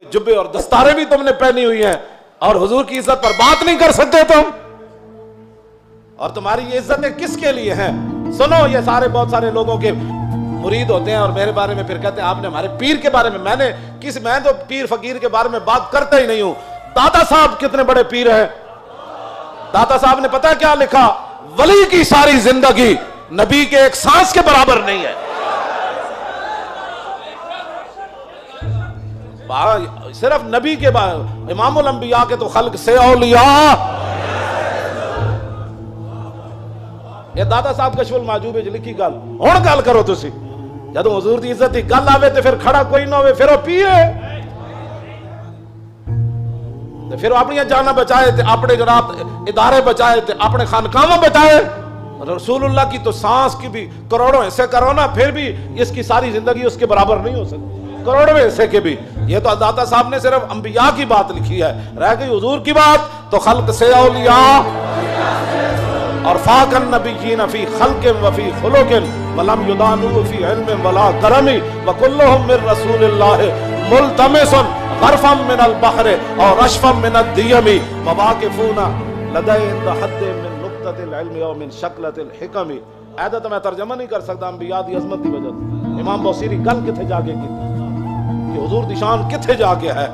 जुब्बे और दस्तारें भी तुमने पहनी हुई हैं और हुजूर की इज्जत पर बात नहीं कर सकते तुम, और तुम्हारी ये इज्जतें किसके लिए हैं? सुनो, ये सारे बहुत सारे लोगों के मुरीद होते हैं और मेरे बारे में फिर कहते हैं आपने हमारे पीर के बारे में। मैं तो पीर फकीर के बारे में बात करता ही नहीं हूं। दाता साहब कितने बड़े पीर हैं। दाता साहब ने पता क्या लिखा? वली की सारी जिंदगी नबी के एक सांस के बराबर नहीं है। सिर्फ नबी के बाद इमामुल अंबिया के तो खल्क से औलिया। ये दादा साहब कशफुल माजूब च लिखी गल हुण गल करो तुसी। जदों हुजूर दी इज्जत दी गल आवे ते फिर खड़ा कोई ना होवे, फिर वो पिए ते फिर अपनी जाना बचाए ते अपने जनाब इदारे बचाए ते अपने खानकामा बचाए। रसूलुल्लाह की तो सांस की भी करोड़ों हिस्से करो ना, फिर भी इसकी सारी जिंदगी उसके बराबर नहीं हो सकती, करोड़वें हिस्से के भी। ये तो दाता साहब ने सिर्फ अंबिया की बात लिखी है, रह गई हुजूर की बात तो खल्क से औलिया। और फाकन नबिय्यीन फी खल्किन व फी खुलुकिन वलम युदानु फी इल्मिन वला करमी व कुल्लुहुम मिन रसूलिल्लाह मुल्तमिसन गरफम मिन अल बहर और रशफम मिन अद-दियमी व वाकिफूना लदय हद मिन नुक्ततिल इल्म व मिन शक्लतिल हिकमी। ऐदा तो मैं तर्जमा नहीं कर सकता अंबिया दी अजमत की वजह से। इमाम बौसीरी गल किथे जाके की कि हुजूर दी शान किथे जाके है।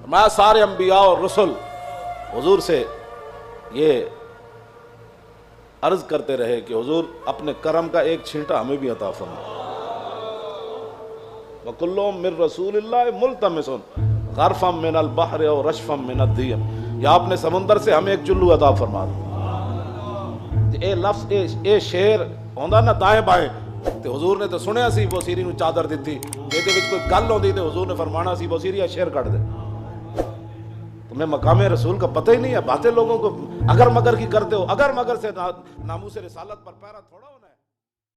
मैं सारे अंबिया और रसूल हुजूर से ये अर्ज करते रहे कि हुजूर अपने करम का एक छींटा हमें भी अता फरमा। वकुल्लुहुम मिन रसूलिल्लाह मुल्तमिसन गरफम मिन अल बहर और रशफम मिन अद-दियम। या आपने समुंदर से हमें एक चुल्लू अता फरमा दो। ये लफ्ज ये शेर होंदा ना दाएं बाएं ते हुजूर ने तो सुनिया सी बौसीरी नूं चादर दित्ती। ਇਹਦੇ ਵਿੱਚ कोई गल होंदी ते हुजूर ने फरमाना सी बौसीरी शेर कट दे। तुम्हें मकाम रसूल का पता ही नहीं है। बातें लोगों को अगर मगर की करते हो। अगर मगर से नामूस रिसालत पर पैरा थोड़ा होना है।